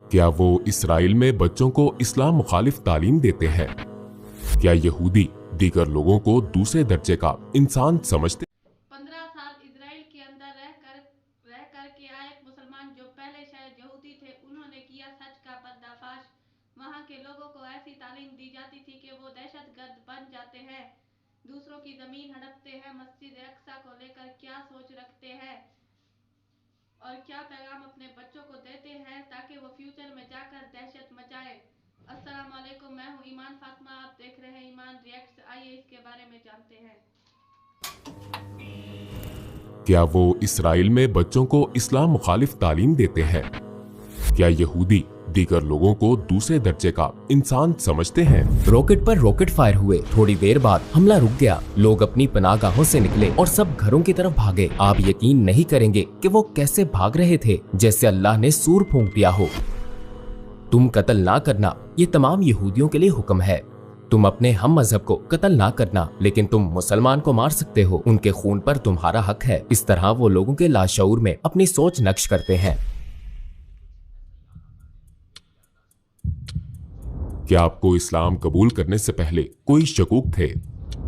क्या वो इसराइल में बच्चों को इस्लाम मुखालिफ तालीम देते हैं? क्या यहूदी दीगर लोगों को दूसरे दर्जे का इंसान समझते? 15 साल इजराइल के अंदर रह कर के आए एक मुसलमान जो पहले शायद यहूदी थे, उन्होंने किया सच का पर्दाफाश। वहाँ के लोगों को ऐसी तालीम दी जाती थी कि वो दहशतगर्द बन जाते हैं, दूसरों की जमीन हड़पते हैं। मस्जिद अक्सा को लेकर क्या सोच रखते हैं और क्या पैगाम अपने बच्चों को देते हैं ताकि वो फ्यूचर में जाकर दहशत मचाए। अस्सलाम वालेकुम, मैं हूँ ईमान फातिमा, आप देख रहे हैं ईमान रिएक्ट्स। आइए इसके बारे में जानते हैं। क्या वो इसराइल में बच्चों को इस्लाम मुखालिफ तालीम देते हैं? क्या यहूदी दीगर लोगों को दूसरे दर्जे का इंसान समझते हैं? रॉकेट पर रॉकेट फायर हुए, थोड़ी देर बाद हमला रुक गया, लोग अपनी पनाहगाहों से निकले और सब घरों की तरफ भागे। आप यकीन नहीं करेंगे कि वो कैसे भाग रहे थे, जैसे अल्लाह ने सूर फूंक दिया हो। तुम कत्ल ना करना, ये तमाम यहूदियों के लिए हुक्म है। तुम अपने हम मजहब को कत्ल ना करना, लेकिन तुम मुसलमान को मार सकते हो। उनके खून पर तुम्हारा हक है। इस तरह वो लोगों के लाशऊर में अपनी सोच नक्श करते हैं। क्या आपको इस्लाम कबूल करने से पहले कोई शकूक थे?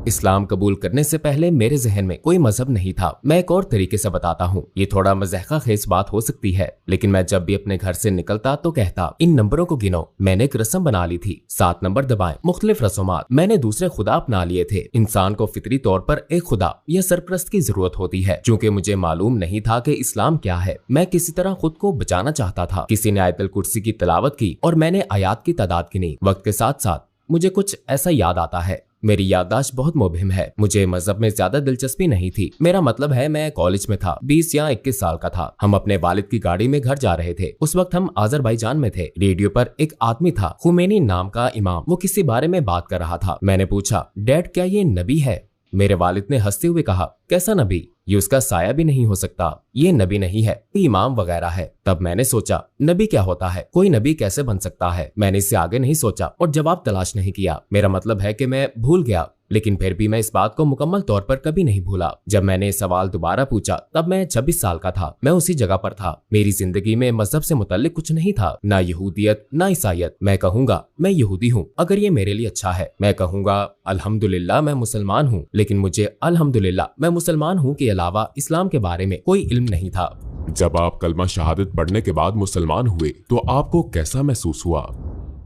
इस्लाम कबूल करने से पहले मेरे जहन में कोई मजहब नहीं था। मैं एक और तरीके से बताता हूँ, ये थोड़ा मज़ाक़ खेज बात हो सकती है, लेकिन मैं जब भी अपने घर से निकलता तो कहता, इन नंबरों को गिनो। मैंने एक रस्म बना ली थी, 7 नंबर दबाएं। मुख्तलिफ रस्मात। मैंने दूसरे खुदा अपना लिए थे। इंसान को फितरी तौर पर एक खुदा या सरपरस्त की जरूरत होती है। चूँकि मुझे मालूम नहीं था कि इस्लाम क्या है, मैं किसी तरह खुद को बचाना चाहता था। किसी ने आयतुल कुर्सी की तिलावत की और मैंने आयात की तादाद गिनी। वक्त के साथ साथ मुझे कुछ ऐसा याद आता है। मेरी याददाश्त बहुत मुबहिम है। मुझे मजहब में ज्यादा दिलचस्पी नहीं थी। मेरा मतलब है, मैं कॉलेज में था, 20 या 21 साल का था। हम अपने वालिद की गाड़ी में घर जा रहे थे। उस वक्त हम आज़रबाईजान में थे। रेडियो पर एक आदमी था, खुमैनी नाम का इमाम। वो किसी बारे में बात कर रहा था। मैंने पूछा, डैड क्या ये नबी है? मेरे वालिद ने हंसते हुए कहा, कैसा नबी? ये उसका साया भी नहीं हो सकता। ये नबी नहीं है, इमाम वगैरह है। तब मैंने सोचा, नबी क्या होता है? कोई नबी कैसे बन सकता है? मैंने इससे आगे नहीं सोचा और जवाब तलाश नहीं किया। मेरा मतलब है कि मैं भूल गया, लेकिन फिर भी मैं इस बात को मुकम्मल तौर पर कभी नहीं भूला। जब मैंने सवाल दोबारा पूछा तब मैं 26 साल का था। मैं उसी जगह पर था। मेरी जिंदगी में मजहब से मुतल्लिक कुछ नहीं था, ना यहूदियत ना ईसाइयत। मैं कहूँगा मैं यहूदी हूँ अगर ये मेरे लिए अच्छा है। मैं कहूँगा अल्हम्दुलिल्लाह मैं मुसलमान हूँ, लेकिन मुझे अल्हम्दुलिल्लाह मैं मुसलमान हूँ के अलावा इस्लाम के बारे में कोई इल्म नहीं था। जब आप कलमा शहादत पढ़ने के बाद मुसलमान हुए तो आपको कैसा महसूस हुआ?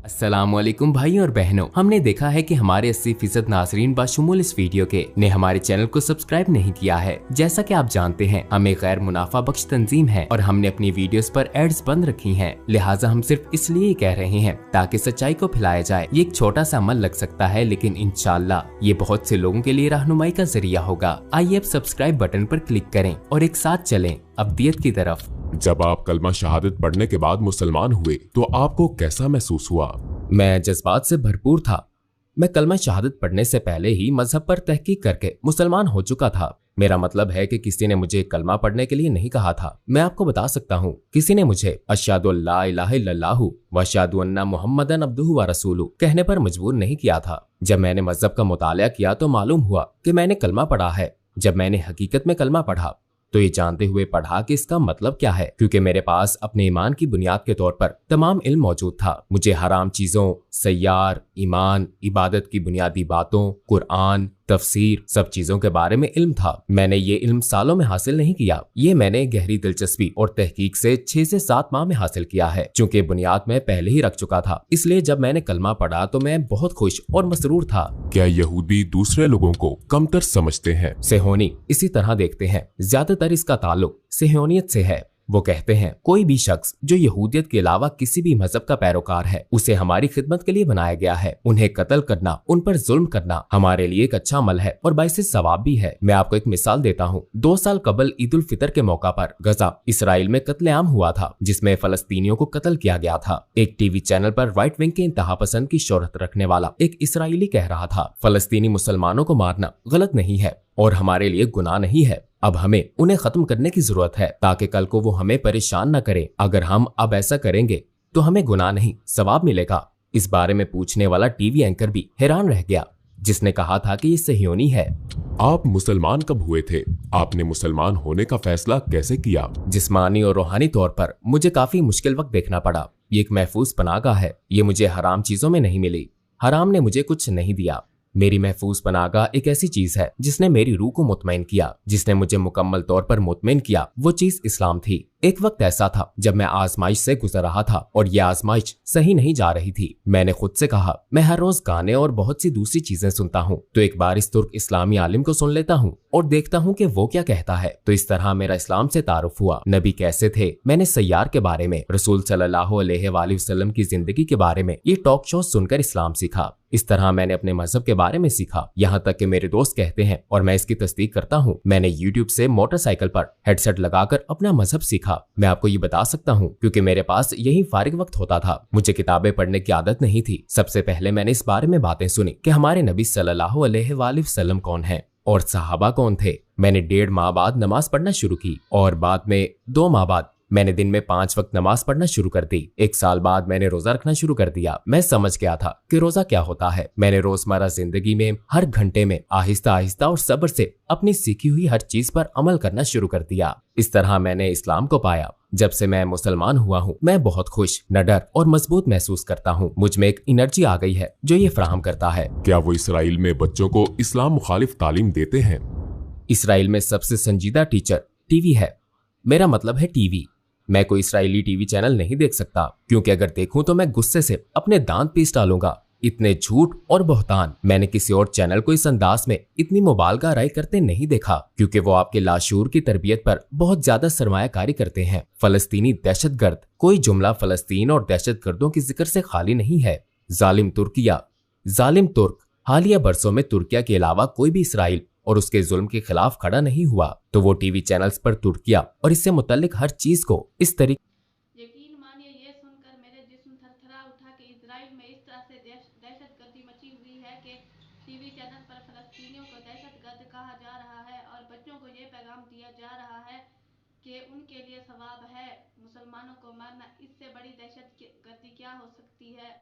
अस्सलामुअलैकुम भाई और बहनों, हमने देखा है कि हमारे 80% नाजरीन बाशुमूल इस वीडियो के ने हमारे चैनल को सब्सक्राइब नहीं किया है। जैसा कि आप जानते हैं, हम एक गैर मुनाफा बख्श तंजीम है और हमने अपनी वीडियोस पर एड्स बंद रखी हैं। लिहाजा हम सिर्फ इसलिए कह रहे हैं ताकि सच्चाई को फैलाया जाए। ये एक छोटा सा अमल लग सकता है, लेकिन इंशाअल्लाह ये बहुत से लोगों के लिए रहनुमाई का जरिया होगा। आइए अब सब्सक्राइब बटन पर क्लिक करें और एक साथ चलें अब्दियत की तरफ। जब आप कलमा शहादत पढ़ने के बाद मुसलमान हुए तो आपको कैसा महसूस हुआ? मैं जज्बात से भरपूर था। मैं कलमा शहादत पढ़ने से पहले ही मजहब पर तहकीक करके मुसलमान हो चुका था। मेरा मतलब है कि किसी ने मुझे कलमा पढ़ने के लिए नहीं कहा था। मैं आपको बता सकता हूँ, किसी ने मुझे अशहदु अल्ला इलाहा इल्लल्लाहु व अशहदु अन्ना मुहम्मदन अब्दुहु व रसूलुहु कहने पर मजबूर नहीं किया था। जब मैंने मजहब का मुतालिया किया तो मालूम हुआ कि मैंने कलमा पढ़ा है। जब मैंने हकीकत में कलमा पढ़ा तो ये जानते हुए पढ़ा कि इसका मतलब क्या है, क्योंकि मेरे पास अपने ईमान की बुनियाद के तौर पर तमाम इल्म मौजूद था। मुझे हराम चीजों, सय्यार, ईमान, इबादत की बुनियादी बातों, कुरान, तफसीर, सब चीजों के बारे में इल्म था। मैंने ये इल्म सालों में हासिल नहीं किया। ये मैंने गहरी दिलचस्पी और तहकीक से 6 से 7 माह में हासिल किया है। चूंकि बुनियाद में पहले ही रख चुका था, इसलिए जब मैंने कलमा पढ़ा तो मैं बहुत खुश और मसरूर था। क्या यहूदी दूसरे लोगों को कमतर समझते हैं? सेहोनी इसी तरह देखते हैं। ज्यादातर इसका ताल्लुक सेहोनियत से है। वो कहते हैं कोई भी शख्स जो यहूदियत के अलावा किसी भी मजहब का पैरोकार है, उसे हमारी खिदमत के लिए बनाया गया है। उन्हें कत्ल करना, उन पर जुल्म करना हमारे लिए एक अच्छा अमल है और बाइसे सवाब भी है। मैं आपको एक मिसाल देता हूँ। 2 साल कबल ईद उल फितर के मौका पर गजा इसराइल में कत्लेआम हुआ था, जिसमें फलस्तीनियों को कत्ल किया गया था। एक टीवी चैनल पर राइट विंग के इंतहा पसंद की शोहरत रखने वाला एक इसराइली कह रहा था, फलस्तीनी मुसलमानों को मारना गलत नहीं है और हमारे लिए गुनाह नहीं है। अब हमें उन्हें खत्म करने की जरूरत है ताकि कल को वो हमें परेशान न करें। अगर हम अब ऐसा करेंगे तो हमें गुनाह नहीं सवाब मिलेगा। इस बारे में पूछने वाला टीवी एंकर भी हैरान रह गया, जिसने कहा था कि ये सहियोनी है। आप मुसलमान कब हुए थे? आपने मुसलमान होने का फैसला कैसे किया? जिस्मानी और रूहानी तौर पर मुझे काफी मुश्किल वक्त देखना पड़ा। ये एक महफूज पनाहगाह है। ये मुझे हराम चीजों में नहीं मिली। हराम ने मुझे कुछ नहीं दिया। मेरी महफूज पनाहगाह एक ऐसी चीज है जिसने मेरी रूह को मुतमईन किया, जिसने मुझे मुकम्मल तौर पर मुतमईन किया। वो चीज इस्लाम थी। एक वक्त ऐसा था जब मैं आजमाइश से गुजर रहा था और ये आजमाइश सही नहीं जा रही थी। मैंने खुद से कहा, मैं हर रोज गाने और बहुत सी दूसरी चीजें सुनता हूँ, तो एक बार इस तुर्क इस्लामी आलिम को सुन लेता हूँ और देखता हूँ कि वो क्या कहता है। तो इस तरह मेरा इस्लाम से तारुफ हुआ। नबी कैसे थे, मैंने सय्यार के बारे में, रसूल सल्लल्लाहु अलैहि वसल्लम की जिंदगी के बारे में ये टॉक शो सुनकर इस्लाम सीखा। इस तरह मैंने अपने मजहब के बारे में सीखा। यहाँ तक कि मेरे दोस्त कहते हैं और मैं इसकी तस्दीक करता हूँ, मैंने यूट्यूब से मोटरसाइकिल पर हेडसेट लगाकर अपना मजहब सीखा। मैं आपको ये बता सकता हूँ क्योंकि मेरे पास यही फारिग वक्त होता था। मुझे किताबें पढ़ने की आदत नहीं थी। सबसे पहले मैंने इस बारे में बातें सुनी कि हमारे नबी सल्लल्लाहु अलैहि वसल्लम कौन है और सहाबा कौन थे। मैंने 1.5 माह बाद नमाज पढ़ना शुरू की और बाद में 2 माह बाद मैंने दिन में 5 वक्त नमाज पढ़ना शुरू कर दी। 1 साल बाद मैंने रोजा रखना शुरू कर दिया। मैं समझ गया था कि रोजा क्या होता है। मैंने रोजमर्रा जिंदगी में हर घंटे में आहिस्ता आहिस्ता और सब्र से अपनी सीखी हुई हर चीज पर अमल करना शुरू कर दिया। इस तरह मैंने इस्लाम को पाया। जब से मैं मुसलमान हुआ हूँ, मैं बहुत खुश, निडर और मजबूत महसूस करता हूँ। मुझ में एक एनर्जी आ गई है जो ये फराहम करता है। क्या वो इसराइल में बच्चों को इस्लाम मुखालिफ तालीम देते हैं? इसराइल में सबसे संजीदा टीचर टीवी है। मेरा मतलब है टीवी। मैं कोई इसराइली टीवी चैनल नहीं देख सकता क्योंकि अगर देखूं तो मैं गुस्से से अपने दांत पीस डालूंगा। इतने झूठ और बहतान मैंने किसी और चैनल को इस अंदाज में इतनी मुबालगा राय करते नहीं देखा, क्योंकि वो आपके लाशूर की तरबियत पर बहुत ज्यादा सरमायाकारी करते हैं। फलस्तीनी दहशतगर्द, कोई जुमला फलस्तीन और दहशतगर्दों की जिक्र से खाली नहीं है। जालिम तुर्क। हालिया बरसों में तुर्किया के अलावा कोई भी इसराइल और उसके जुल्म के खिलाफ खड़ा नहीं हुआ, तो वो टीवी चैनल्स पर तुर्किया और इससे मुतल्लिक हर चीज को इस तरीके यकीन मानिए, ये सुनकर मेरे जिस्म थरथरा उठा कि इजराइल में इस तरह से दहशतगर्दी मची हुई है कि टीवी चैनल पर फलस्तीनियों को दहशतगर्द कहा जा रहा है और बच्चों को ये पैगाम दिया जा रहा है कि उनके लिए सवाब है मुसलमानों को मारना। इससे बड़ी दहशतगर्दी क्या हो सकती है।